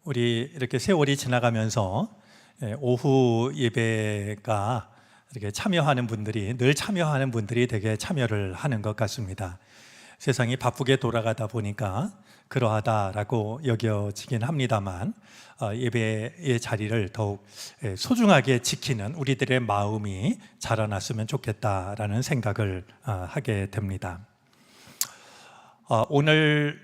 우리 이렇게 세월이 지나가면서 오후 예배가 이렇게 참여하는 분들이 늘 참여하는 분들이 되게 참여를 하는 것 같습니다. 세상이 바쁘게 돌아가다 보니까 그러하다라고 여겨지긴 합니다만 예배의 자리를 더욱 소중하게 지키는 우리들의 마음이 자라났으면 좋겠다라는 생각을 하게 됩니다. 오늘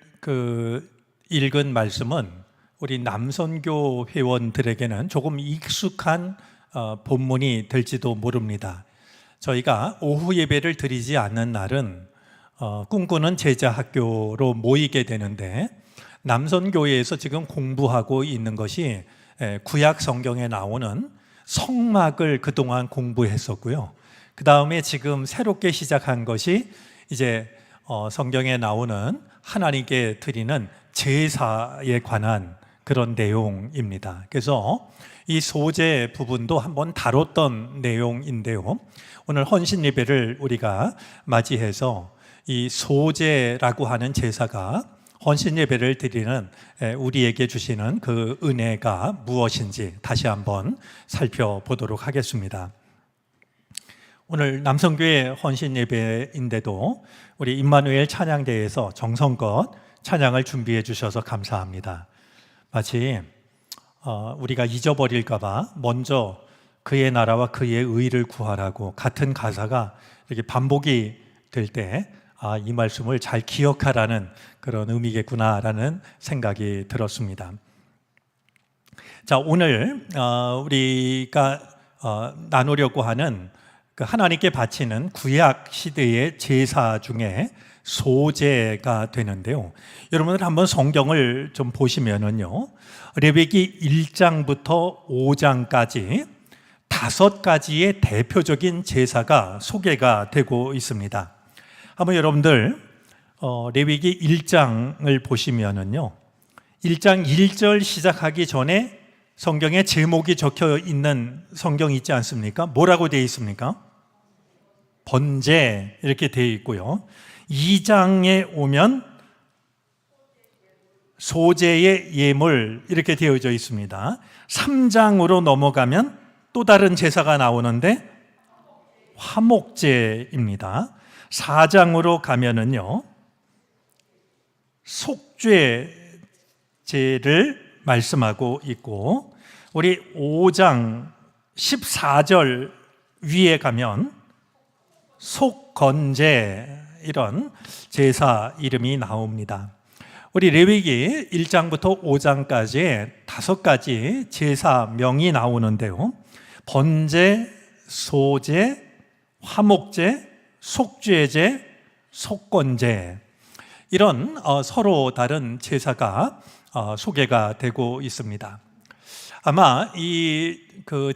읽은 말씀은 우리 남선교 회원들에게는 조금 익숙한 본문이 될지도 모릅니다. 저희가 오후 예배를 드리지 않는 날은 꿈꾸는 제자 학교로 모이게 되는데, 남선교회에서 지금 공부하고 있는 것이 구약 성경에 나오는 성막을 그동안 공부했었고요. 그 다음에 지금 새롭게 시작한 것이 이제 성경에 나오는 하나님께 드리는 제사에 관한 그런 내용입니다. 그래서 이 소제 부분도 한번 다뤘던 내용인데요. 오늘 헌신 예배를 우리가 맞이해서 이 소제라고 하는 제사가 헌신 예배를 드리는 우리에게 주시는 그 은혜가 무엇인지 다시 한번 살펴보도록 하겠습니다. 오늘 남성교회 헌신 예배인데도 우리 임마누엘 찬양대에서 정성껏 찬양을 준비해 주셔서 감사합니다. 마치 우리가 잊어버릴까 봐 먼저 그의 나라와 그의 의를 구하라고 같은 가사가 이렇게 반복이 될 때 이 말씀을 잘 기억하라는 그런 의미겠구나라는 생각이 들었습니다. 자, 오늘 우리가 나누려고 하는 그 하나님께 바치는 구약 시대의 제사 중에 소제가 되는데요. 여러분들 한번 성경을 좀 보시면은요, 레위기 1장부터 5장까지 5가지의 대표적인 제사가 소개가 되고 있습니다. 한번 여러분들 레위기 1장을 보시면은요, 1장 1절 시작하기 전에 성경에 제목이 적혀 있는 성경 있지 않습니까? 뭐라고 되어 있습니까? 번제 이렇게 되어 있고요. 2장에 오면 소제의 예물 이렇게 되어져 있습니다. 3장으로 넘어가면 또 다른 제사가 나오는데 화목제입니다. 4장으로 가면은요, 속죄제를 말씀하고 있고, 우리 5장 14절 위에 가면 속건제, 이런 제사 이름이 나옵니다. 우리 레위기 1장부터 5장까지 5가지 제사명이 나오는데요, 번제, 소제, 화목제, 속죄제, 속건제, 이런 서로 다른 제사가 소개가 되고 있습니다. 아마 이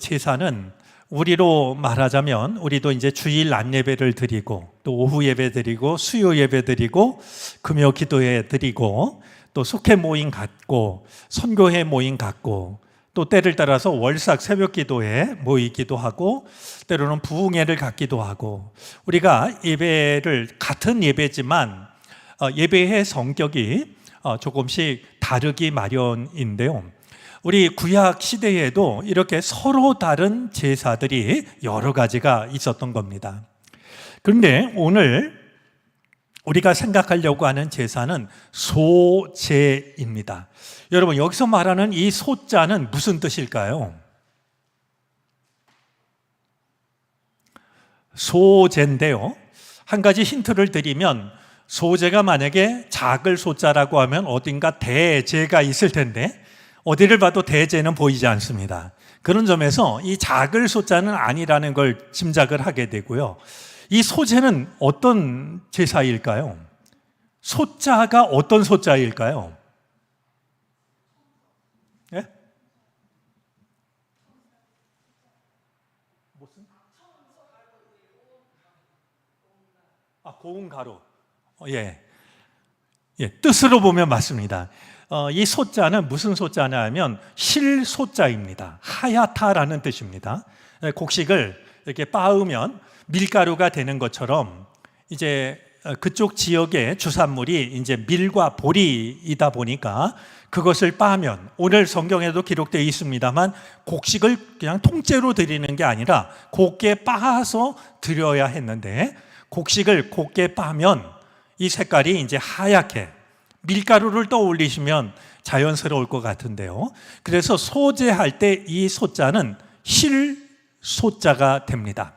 제사는 우리로 말하자면 우리도 이제 주일 낮 예배를 드리고 또 오후 예배 드리고 수요 예배 드리고 금요 기도회 드리고 또 속회 모임 갖고 선교회 모임 갖고 또 때를 따라서 월삭 새벽 기도회 모이기도 하고 때로는 부흥회를 갖기도 하고, 우리가 예배를 같은 예배지만 예배의 성격이 조금씩 다르기 마련인데요, 우리 구약 시대에도 이렇게 서로 다른 제사들이 여러 가지가 있었던 겁니다. 그런데 오늘 우리가 생각하려고 하는 제사는 소제입니다. 여러분, 여기서 말하는 이 소자는 무슨 뜻일까요? 소제인데요, 한 가지 힌트를 드리면, 소제가 만약에 작을 소자라고 하면 어딘가 대제가 있을 텐데 어디를 봐도 대제는 보이지 않습니다. 그런 점에서 이 작을 소자는 아니라는 걸 짐작을 하게 되고요. 이 소제는 어떤 제사일까요? 소자가 어떤 소자일까요? 예? 무슨? 고운 가루. 예, 뜻으로 보면 맞습니다. 이 소자는 무슨 소자냐 하면 실소자입니다. 하얗다라는 뜻입니다. 곡식을 이렇게 빻으면 밀가루가 되는 것처럼 이제 그쪽 지역의 주산물이 이제 밀과 보리이다 보니까 그것을 빠면, 오늘 성경에도 기록되어 있습니다만 곡식을 그냥 통째로 드리는 게 아니라 곱게 빻아서 드려야 했는데, 곡식을 곱게 빠면 이 색깔이 이제 하얗게, 밀가루를 떠올리시면 자연스러울 것 같은데요. 그래서 소재할 때 이 소자는 실소자가 됩니다.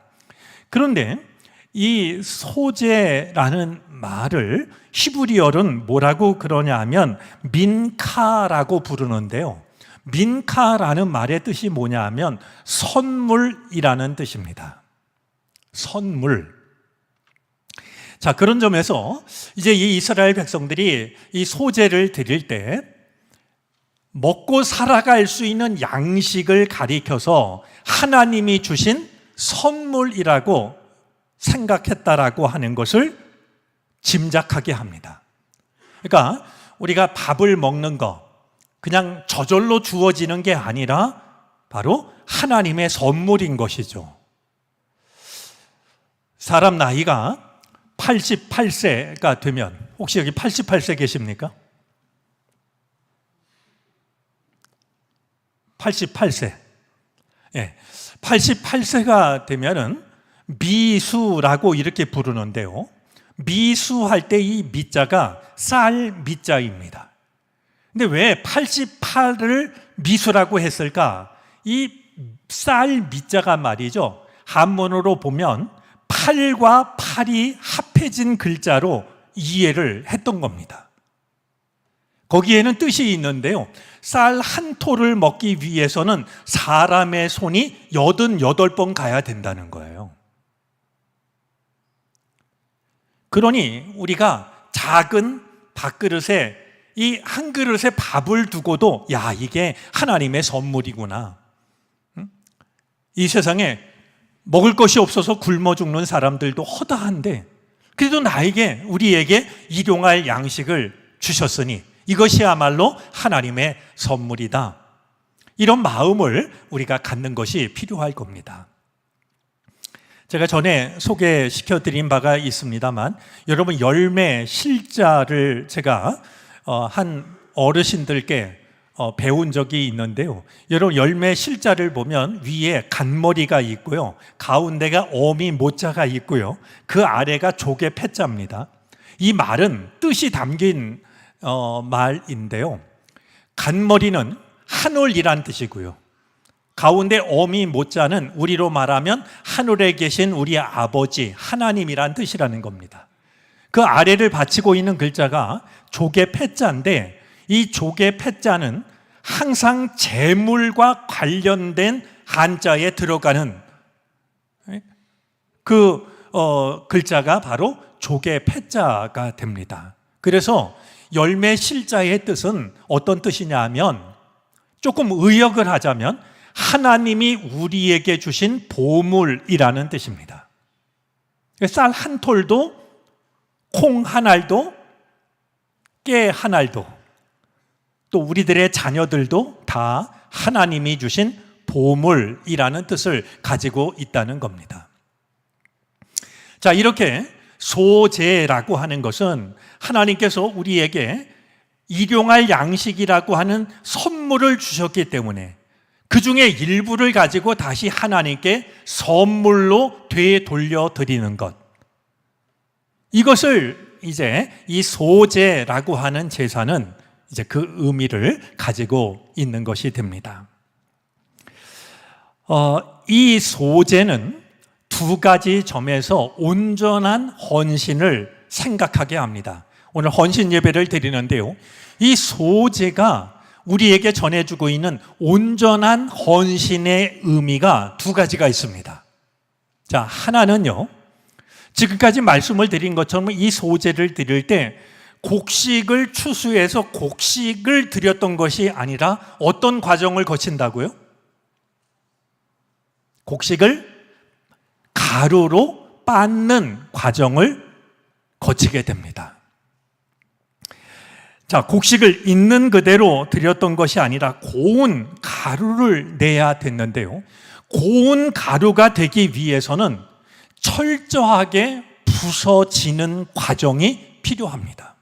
그런데 이 소재라는 말을 히브리어는 뭐라고 그러냐 하면 민카라고 부르는데요. 민카라는 말의 뜻이 뭐냐 하면 선물이라는 뜻입니다. 선물. 자, 그런 점에서 이제 이 이스라엘 백성들이 이 소재를 드릴 때 먹고 살아갈 수 있는 양식을 가리켜서 하나님이 주신 선물이라고 생각했다라고 하는 것을 짐작하게 합니다. 그러니까 우리가 밥을 먹는 거 그냥 저절로 주어지는 게 아니라 바로 하나님의 선물인 것이죠. 사람 나이가 88세가 되면, 혹시 여기 88세 계십니까? 88세. 예. 88세가 되면은 미수라고 이렇게 부르는데요. 미수할 때 이 미자가 쌀 미자입니다. 근데 왜 88을 미수라고 했을까? 이 쌀 미자가 말이죠, 한문으로 보면 8과 8이 합해진 글자로 이해를 했던 겁니다. 거기에는 뜻이 있는데요, 쌀 한 토를 먹기 위해서는 사람의 손이 88번 가야 된다는 거예요. 그러니 우리가 작은 밥그릇에 이 한 그릇에 밥을 두고도 야, 이게 하나님의 선물이구나. 이 세상에 먹을 것이 없어서 굶어 죽는 사람들도 허다한데 그래도 나에게, 우리에게 일용할 양식을 주셨으니 이것이야말로 하나님의 선물이다. 이런 마음을 우리가 갖는 것이 필요할 겁니다. 제가 전에 소개시켜드린 바가 있습니다만, 여러분 열매 실자를 제가 한 어르신들께 배운 적이 있는데요. 여러분 열매 실자를 보면 위에 간머리가 있고요, 가운데가 어미 모자가 있고요, 그 아래가 조개 패자입니다. 이 말은 뜻이 담긴 말인데요, 간머리는 하늘이란 뜻이고요, 가운데 어미 모자는 우리로 말하면 하늘에 계신 우리 아버지 하나님이란 뜻이라는 겁니다. 그 아래를 받치고 있는 글자가 조개 패자인데, 이 조개 패자는 항상 재물과 관련된 한자에 들어가는 그 글자가 바로 조개 패자가 됩니다. 그래서 열매 실자의 뜻은 어떤 뜻이냐 하면, 조금 의역을 하자면 하나님이 우리에게 주신 보물이라는 뜻입니다. 쌀 한 톨도, 콩 한 알도, 깨 한 알도, 또 우리들의 자녀들도 다 하나님이 주신 보물이라는 뜻을 가지고 있다는 겁니다. 자, 이렇게 소재라고 하는 것은 하나님께서 우리에게 일용할 양식이라고 하는 선물을 주셨기 때문에 그 중에 일부를 가지고 다시 하나님께 선물로 되돌려 드리는 것, 이것을 이제 이 소재라고 하는 제사는 이제 그 의미를 가지고 있는 것이 됩니다. 이 소재는 두 가지 점에서 온전한 헌신을 생각하게 합니다. 오늘 헌신 예배를 드리는데요, 이 소재가 우리에게 전해주고 있는 온전한 헌신의 의미가 두 가지가 있습니다. 자, 하나는요, 지금까지 말씀을 드린 것처럼 이 소재를 드릴 때 곡식을 추수해서 곡식을 드렸던 것이 아니라 어떤 과정을 거친다고요? 곡식을 가루로 빻는 과정을 거치게 됩니다. 자, 곡식을 있는 그대로 드렸던 것이 아니라 고운 가루를 내야 됐는데요, 고운 가루가 되기 위해서는 철저하게 부서지는 과정이 필요합니다.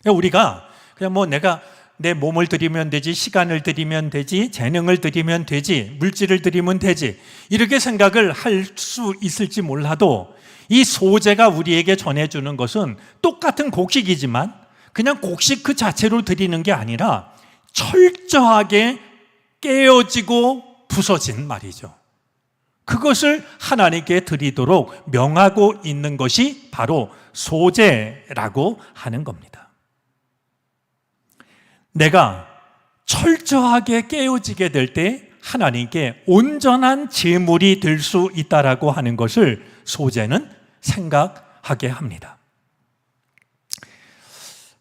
우리가 그냥 내가 내 몸을 드리면 되지, 시간을 드리면 되지, 재능을 드리면 되지, 물질을 드리면 되지, 이렇게 생각을 할 수 있을지 몰라도 이 소재가 우리에게 전해주는 것은 똑같은 곡식이지만 그냥 곡식 그 자체로 드리는 게 아니라 철저하게 깨어지고 부서진 말이죠. 그것을 하나님께 드리도록 명하고 있는 것이 바로 소재라고 하는 겁니다. 내가 철저하게 깨어지게 될 때 하나님께 온전한 제물이 될 수 있다라고 하는 것을 소재는 생각하게 합니다.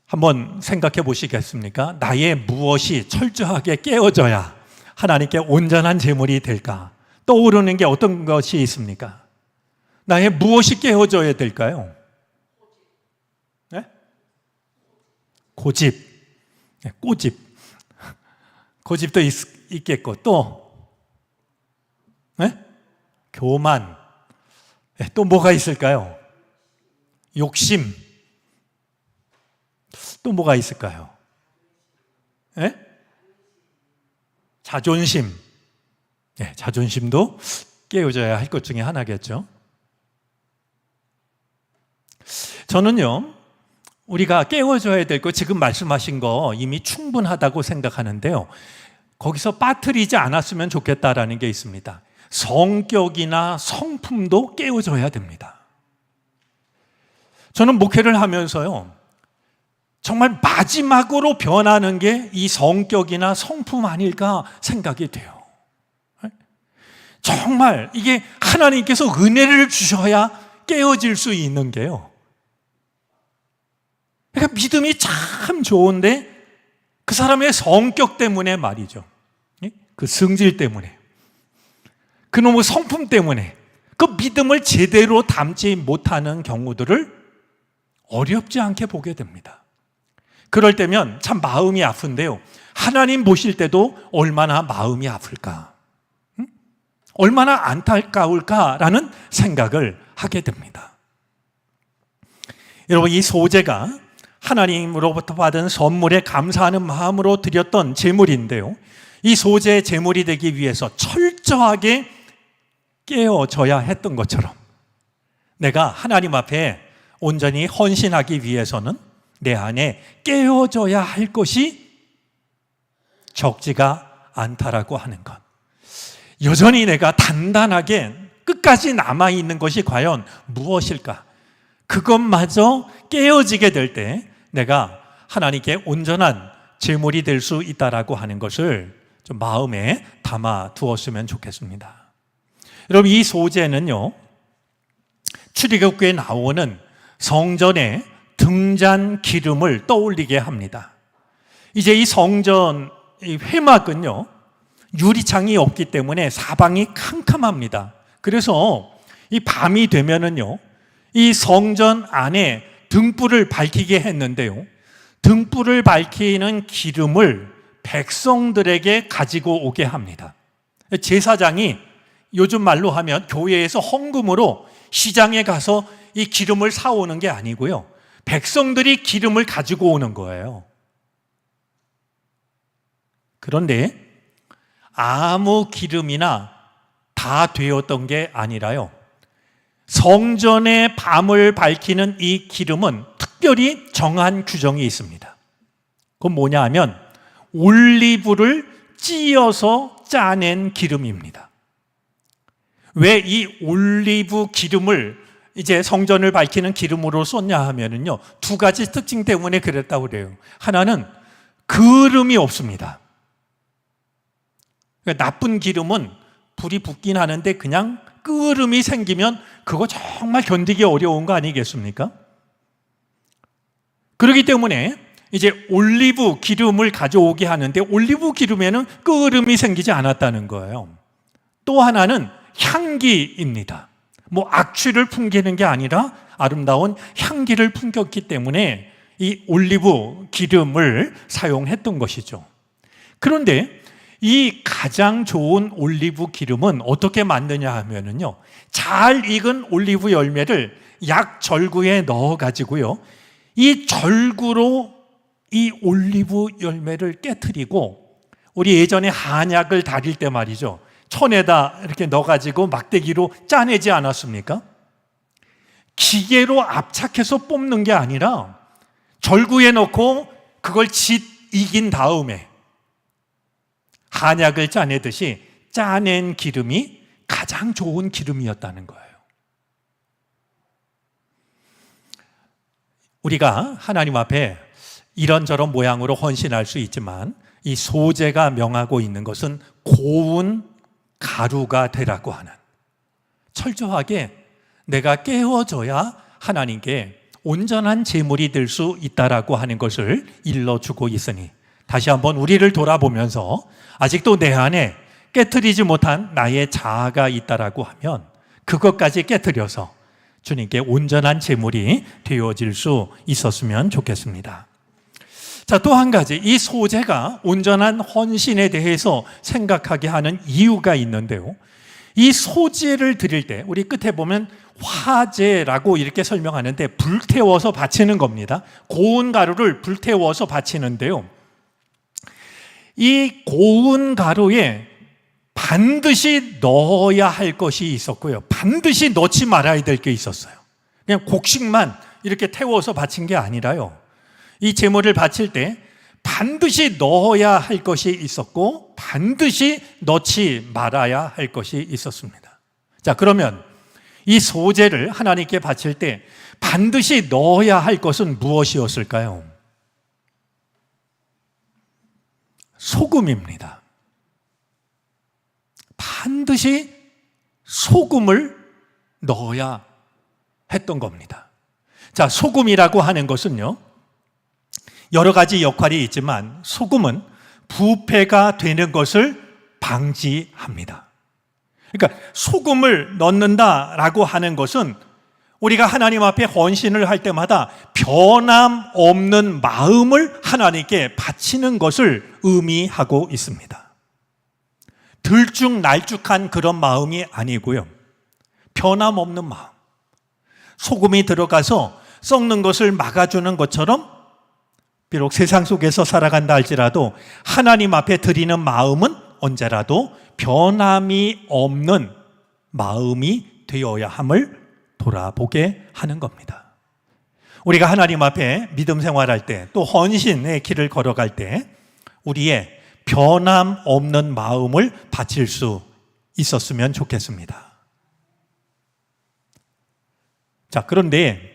한번 생각해 보시겠습니까? 나의 무엇이 철저하게 깨어져야 하나님께 온전한 제물이 될까? 떠오르는 게 어떤 것이 있습니까? 나의 무엇이 깨어져야 될까요? 네? 고집, 꼬집, 고집도 있겠고 또 네? 교만, 또 뭐가 있을까요? 욕심, 또 뭐가 있을까요? 네? 자존심, 자존심도 깨어져야 할 것 중에 하나겠죠. 저는요, 우리가 깨워줘야 될 거 지금 말씀하신 거 이미 충분하다고 생각하는데요, 거기서 빠뜨리지 않았으면 좋겠다라는 게 있습니다. 성격이나 성품도 깨워줘야 됩니다. 저는 목회를 하면서요, 정말 마지막으로 변하는 게 이 성격이나 성품 아닐까 생각이 돼요. 정말 이게 하나님께서 은혜를 주셔야 깨어질 수 있는 게요, 그러니까 믿음이 참 좋은데 그 사람의 성격 때문에 말이죠, 그 성질 때문에, 그놈의 성품 때문에 그 믿음을 제대로 담지 못하는 경우들을 어렵지 않게 보게 됩니다. 그럴 때면 참 마음이 아픈데요, 하나님 보실 때도 얼마나 마음이 아플까, 얼마나 안타까울까라는 생각을 하게 됩니다. 여러분, 이 소재가 하나님으로부터 받은 선물에 감사하는 마음으로 드렸던 제물인데요, 이 소재의 제물이 되기 위해서 철저하게 깨어져야 했던 것처럼 내가 하나님 앞에 온전히 헌신하기 위해서는 내 안에 깨어져야 할 것이 적지가 않다라고 하는 것, 여전히 내가 단단하게 끝까지 남아있는 것이 과연 무엇일까? 그것마저 깨어지게 될 때 내가 하나님께 온전한 제물이 될 수 있다라고 하는 것을 좀 마음에 담아 두었으면 좋겠습니다. 여러분, 이 소재는요, 출애굽기에 나오는 성전의 등잔 기름을 떠올리게 합니다. 이제 이 성전 이 회막은요, 유리창이 없기 때문에 사방이 캄캄합니다. 그래서 이 밤이 되면은요, 이 성전 안에 등불을 밝히게 했는데요, 등불을 밝히는 기름을 백성들에게 가지고 오게 합니다. 제사장이 요즘 말로 하면 교회에서 헌금으로 시장에 가서 이 기름을 사오는 게 아니고요, 백성들이 기름을 가지고 오는 거예요. 그런데 아무 기름이나 다 되었던 게 아니라요, 성전의 밤을 밝히는 이 기름은 특별히 정한 규정이 있습니다. 그건 뭐냐 하면 올리브를 찧어서 짜낸 기름입니다. 왜 이 올리브 기름을 이제 성전을 밝히는 기름으로 썼냐 하면은요, 두 가지 특징 때문에 그랬다고 그래요. 하나는 그름이 없습니다. 그러니까 나쁜 기름은 불이 붙긴 하는데 그냥 끓음이 생기면 그거 정말 견디기 어려운 거 아니겠습니까? 그렇기 때문에 이제 올리브 기름을 가져오게 하는데 올리브 기름에는 끓음이 생기지 않았다는 거예요. 또 하나는 향기입니다. 뭐 악취를 풍기는 게 아니라 아름다운 향기를 풍겼기 때문에 이 올리브 기름을 사용했던 것이죠. 그런데 이 가장 좋은 올리브 기름은 어떻게 만드냐 하면은요, 잘 익은 올리브 열매를 약 절구에 넣어 가지고요, 이 절구로 이 올리브 열매를 깨트리고, 우리 예전에 한약을 다릴 때 말이죠, 천에다 이렇게 넣어가지고 막대기로 짜내지 않았습니까? 기계로 압착해서 뽑는 게 아니라 절구에 넣고 그걸 이긴 다음에 한약을 짜내듯이 짜낸 기름이 가장 좋은 기름이었다는 거예요. 우리가 하나님 앞에 이런저런 모양으로 헌신할 수 있지만, 이 소재가 명하고 있는 것은 고운 가루가 되라고 하는, 철저하게 내가 깨어져야 하나님께 온전한 제물이 될 수 있다라고 하는 것을 일러주고 있으니, 다시 한번 우리를 돌아보면서 아직도 내 안에 깨트리지 못한 나의 자아가 있다라고 하면 그것까지 깨트려서 주님께 온전한 제물이 되어질 수 있었으면 좋겠습니다. 자, 또 한 가지, 이 소재가 온전한 헌신에 대해서 생각하게 하는 이유가 있는데요, 이 소재를 드릴 때 우리 끝에 보면 화제라고 이렇게 설명하는데, 불태워서 바치는 겁니다. 고운 가루를 불태워서 바치는데요, 이 고운 가루에 반드시 넣어야 할 것이 있었고요, 반드시 넣지 말아야 될 게 있었어요. 그냥 곡식만 이렇게 태워서 바친 게 아니라요, 이 제물을 바칠 때 반드시 넣어야 할 것이 있었고 반드시 넣지 말아야 할 것이 있었습니다. 자, 그러면 이 소재를 하나님께 바칠 때 반드시 넣어야 할 것은 무엇이었을까요? 소금입니다. 반드시 소금을 넣어야 했던 겁니다. 자, 소금이라고 하는 것은요, 여러 가지 역할이 있지만 소금은 부패가 되는 것을 방지합니다. 그러니까 소금을 넣는다라고 하는 것은 우리가 하나님 앞에 헌신을 할 때마다 변함없는 마음을 하나님께 바치는 것을 의미하고 있습니다. 들쭉날쭉한 그런 마음이 아니고요, 변함없는 마음. 소금이 들어가서 썩는 것을 막아주는 것처럼 비록 세상 속에서 살아간다 할지라도 하나님 앞에 드리는 마음은 언제라도 변함이 없는 마음이 되어야 함을 돌아보게 하는 겁니다. 우리가 하나님 앞에 믿음 생활할 때, 또 헌신의 길을 걸어갈 때 우리의 변함없는 마음을 바칠 수 있었으면 좋겠습니다. 자, 그런데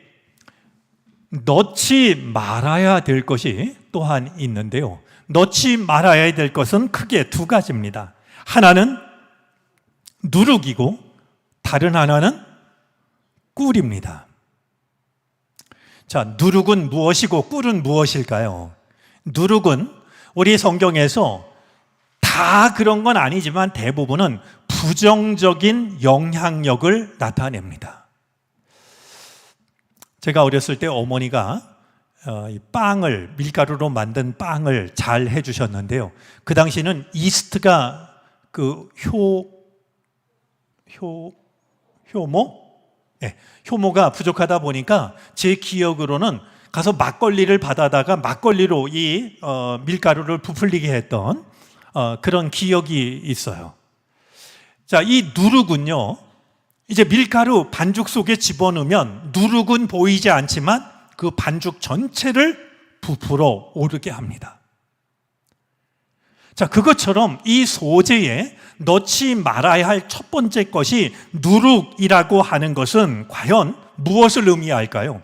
넣지 말아야 될 것이 또한 있는데요, 넣지 말아야 될 것은 크게 두 가지입니다. 하나는 누룩이고 다른 하나는 꿀입니다. 자, 누룩은 무엇이고 꿀은 무엇일까요? 누룩은 우리 성경에서 다 그런 건 아니지만 대부분은 부정적인 영향력을 나타냅니다. 제가 어렸을 때 어머니가 빵을, 밀가루로 만든 빵을 잘 해주셨는데요, 그 당시는 이스트가 효모가 부족하다 보니까 제 기억으로는 가서 막걸리를 받아다가 막걸리로 이 밀가루를 부풀리게 했던 그런 기억이 있어요. 자, 이 누룩은요, 이제 밀가루 반죽 속에 집어넣으면 누룩은 보이지 않지만 그 반죽 전체를 부풀어 오르게 합니다. 자, 그것처럼 이 소재에 넣지 말아야 할 첫 번째 것이 누룩이라고 하는 것은 과연 무엇을 의미할까요?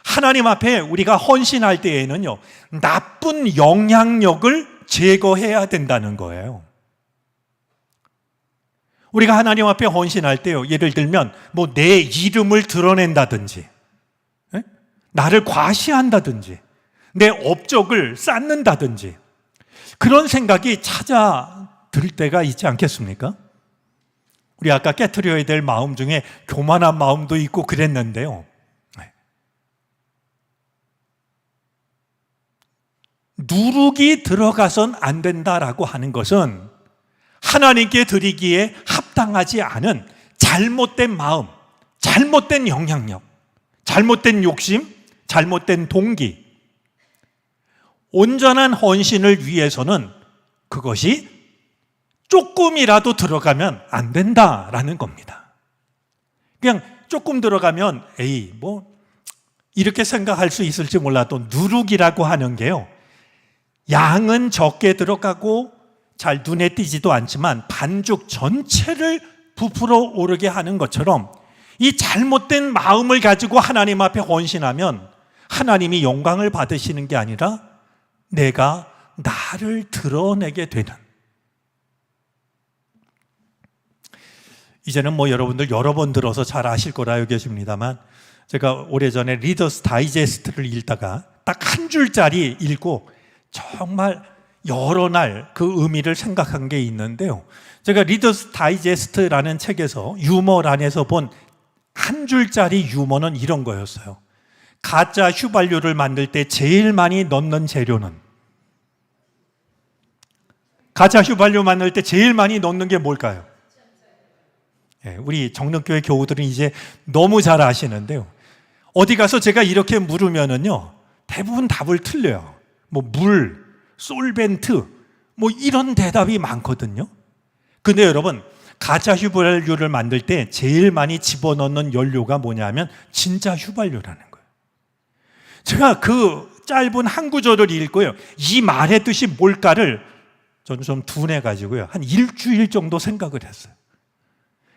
하나님 앞에 우리가 헌신할 때에는요, 나쁜 영향력을 제거해야 된다는 거예요. 우리가 하나님 앞에 헌신할 때요, 예를 들면 내 이름을 드러낸다든지, 나를 과시한다든지, 내 업적을 쌓는다든지, 그런 생각이 찾아들 때가 있지 않겠습니까? 우리 아까 깨트려야 될 마음 중에 교만한 마음도 있고 그랬는데요, 누룩이 들어가선 안 된다라고 하는 것은 하나님께 드리기에 합당하지 않은 잘못된 마음, 잘못된 영향력, 잘못된 욕심, 잘못된 동기, 온전한 헌신을 위해서는 그것이 조금이라도 들어가면 안 된다라는 겁니다. 그냥 조금 들어가면 이렇게 생각할 수 있을지 몰라도 누룩이라고 하는 게요, 양은 적게 들어가고 잘 눈에 띄지도 않지만 반죽 전체를 부풀어 오르게 하는 것처럼 이 잘못된 마음을 가지고 하나님 앞에 헌신하면 하나님이 영광을 받으시는 게 아니라 내가 나를 드러내게 되는, 이제는 여러분들 여러 번 들어서 잘 아실 거라 알고 계십니다만, 제가 오래전에 리더스 다이제스트를 읽다가 딱 한 줄짜리 읽고 정말 여러 날 그 의미를 생각한 게 있는데요, 제가 리더스 다이제스트라는 책에서 유머란에서 본 한 줄짜리 유머는 이런 거였어요. 가짜 휘발유를 만들 때 제일 많이 넣는 재료는, 가짜 휘발유 만들 때 제일 많이 넣는 게 뭘까요? 우리 정릉교회 교우들은 이제 너무 잘 아시는데요, 어디 가서 제가 이렇게 물으면은요 대부분 답을 틀려요. 물, 솔벤트 이런 대답이 많거든요. 근데 여러분, 가짜 휘발유를 만들 때 제일 많이 집어넣는 연료가 뭐냐면 진짜 휘발유라는 거예요. 제가 그 짧은 한 구절을 읽고요, 이 말의 뜻이 뭘까를 저는 좀 둔해가지고요 한 일주일 정도 생각을 했어요.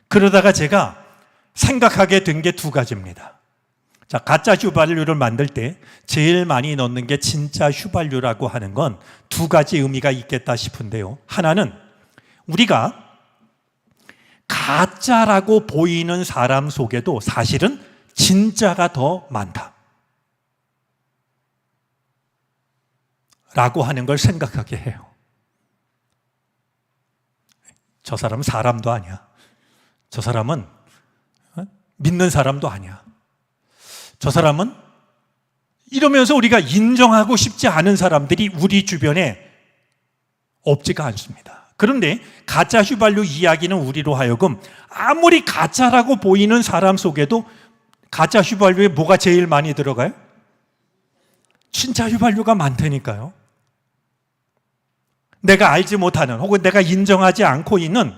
그러다가 제가 생각하게 된 게 두 가지입니다. 자, 가짜 휘발유를 만들 때 제일 많이 넣는 게 진짜 휘발유라고 하는 건 두 가지 의미가 있겠다 싶은데요, 하나는 우리가 가짜라고 보이는 사람 속에도 사실은 진짜가 더 많다 라고 하는 걸 생각하게 해요. 저 사람은 사람도 아니야, 저 사람은 믿는 사람도 아니야, 저 사람은, 이러면서 우리가 인정하고 싶지 않은 사람들이 우리 주변에 없지가 않습니다. 그런데 가짜 휘발유 이야기는 우리로 하여금 아무리 가짜라고 보이는 사람 속에도 가짜 휘발유에 뭐가 제일 많이 들어가요? 진짜 휘발유가 많다니까요. 내가 알지 못하는, 혹은 내가 인정하지 않고 있는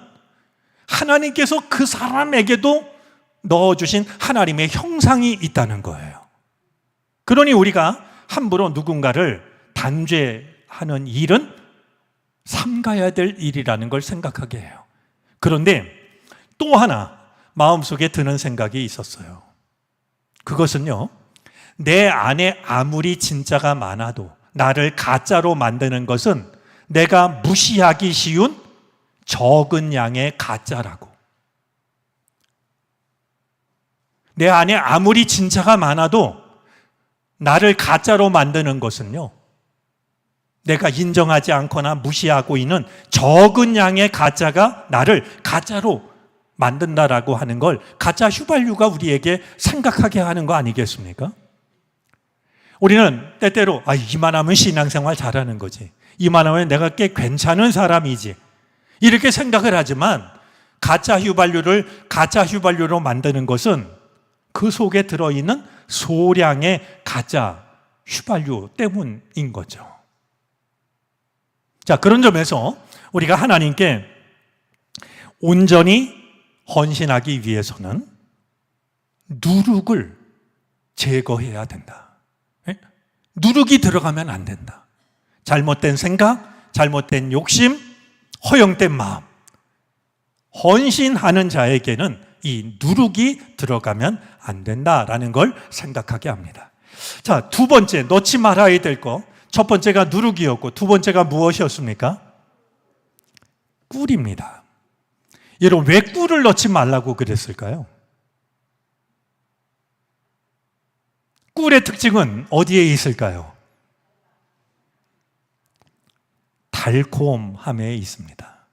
하나님께서 그 사람에게도 넣어주신 하나님의 형상이 있다는 거예요. 그러니 우리가 함부로 누군가를 단죄하는 일은 삼가야 될 일이라는 걸 생각하게 해요. 그런데 또 하나 마음속에 드는 생각이 있었어요. 그것은요, 내 안에 아무리 진짜가 많아도 나를 가짜로 만드는 것은 내가 무시하기 쉬운 적은 양의 가짜라고. 내 안에 아무리 진짜가 많아도 나를 가짜로 만드는 것은요, 내가 인정하지 않거나 무시하고 있는 적은 양의 가짜가 나를 가짜로 만든다라고 하는 걸 가짜 휘발유가 우리에게 생각하게 하는 거 아니겠습니까? 우리는 때때로 이만하면 신앙생활 잘하는 거지, 이만하면 내가 꽤 괜찮은 사람이지, 이렇게 생각을 하지만 가짜 휘발유를 가짜 휘발유로 만드는 것은 그 속에 들어있는 소량의 가짜 휘발유 때문인 거죠. 자, 그런 점에서 우리가 하나님께 온전히 헌신하기 위해서는 누룩을 제거해야 된다. 누룩이 들어가면 안 된다. 잘못된 생각, 잘못된 욕심, 허영된 마음, 헌신하는 자에게는 이 누룩이 들어가면 안 된다라는 걸 생각하게 합니다. 자, 두 번째, 넣지 말아야 될 거, 첫 번째가 누룩이었고 두 번째가 무엇이었습니까? 꿀입니다. 여러분, 왜 꿀을 넣지 말라고 그랬을까요? 꿀의 특징은 어디에 있을까요? 달콤함에 있습니다.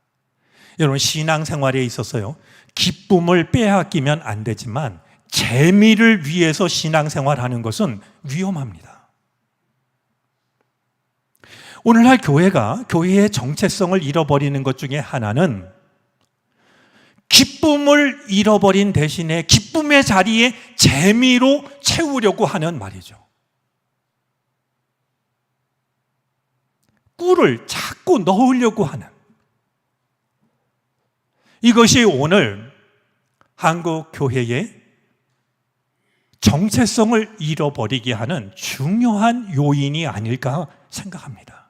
여러분, 신앙생활에 있어서요, 기쁨을 빼앗기면 안 되지만 재미를 위해서 신앙생활하는 것은 위험합니다. 오늘날 교회가 교회의 정체성을 잃어버리는 것 중에 하나는 기쁨을 잃어버린 대신에 기쁨의 자리에 재미로 채우려고 하는 말이죠. 꿀을 자꾸 넣으려고 하는, 이것이 오늘 한국 교회의 정체성을 잃어버리게 하는 중요한 요인이 아닐까 생각합니다.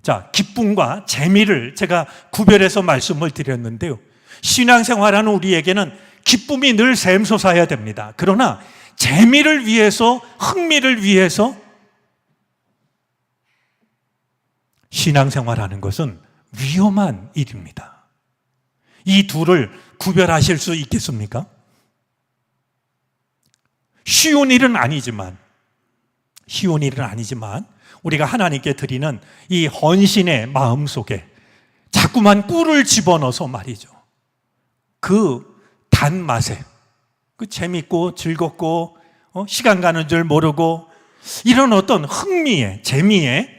자, 기쁨과 재미를 제가 구별해서 말씀을 드렸는데요. 신앙생활하는 우리에게는 기쁨이 늘 샘솟아야 됩니다. 그러나 재미를 위해서, 흥미를 위해서 신앙생활하는 것은 위험한 일입니다. 이 둘을 구별하실 수 있겠습니까? 쉬운 일은 아니지만 우리가 하나님께 드리는 이 헌신의 마음 속에 자꾸만 꿀을 집어넣어서 말이죠, 그 단맛에, 그 재밌고 즐겁고 시간 가는 줄 모르고 이런 어떤 흥미에, 재미에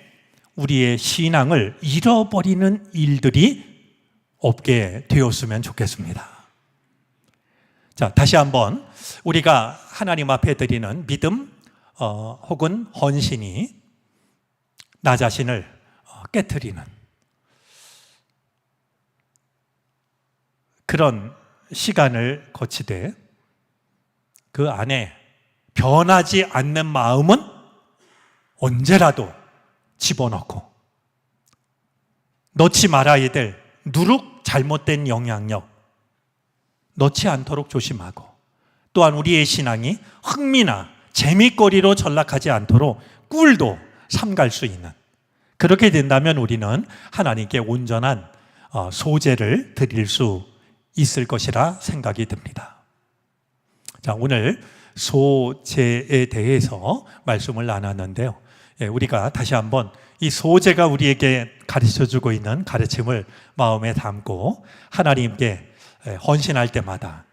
우리의 신앙을 잃어버리는 일들이 없게 되었으면 좋겠습니다. 자, 다시 한번 우리가 하나님 앞에 드리는 믿음 혹은 헌신이 나 자신을 깨트리는 그런 시간을 거치되 그 안에 변하지 않는 마음은 언제라도 집어넣고 넣지 말아야 될 누룩 잘못된 영향력 넣지 않도록 조심하고, 또한 우리의 신앙이 흥미나 재미거리로 전락하지 않도록 꿀도 삼갈 수 있는, 그렇게 된다면 우리는 하나님께 온전한 소제를 드릴 수 있을 것이라 생각이 듭니다. 자, 오늘 소제에 대해서 말씀을 나눴는데요. 우리가 다시 한번 이 소제가 우리에게 가르쳐주고 있는 가르침을 마음에 담고 하나님께 헌신할 때마다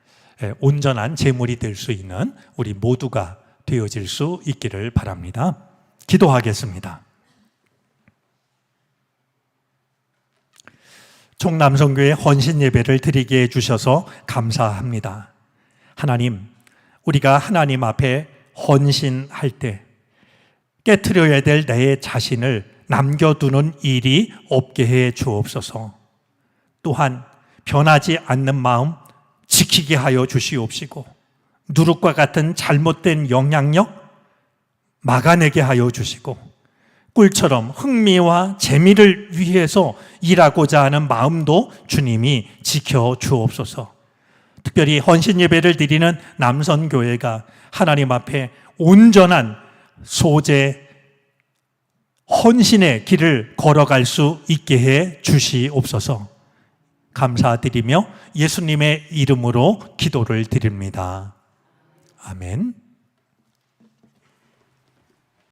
온전한 제물이 될 수 있는 우리 모두가 되어질 수 있기를 바랍니다. 기도하겠습니다. 총남성교회 헌신 예배를 드리게 해주셔서 감사합니다. 하나님, 우리가 하나님 앞에 헌신할 때 깨트려야 될 내 자신을 남겨두는 일이 없게 해 주옵소서. 또한 변하지 않는 마음 지키게 하여 주시옵시고, 누룩과 같은 잘못된 영향력 막아내게 하여 주시고, 꿀처럼 흥미와 재미를 위해서 일하고자 하는 마음도 주님이 지켜 주옵소서. 특별히 헌신 예배를 드리는 남선교회가 하나님 앞에 온전한 소제, 헌신의 길을 걸어갈 수 있게 해 주시옵소서. 감사드리며 예수님의 이름으로 기도를 드립니다. 아멘.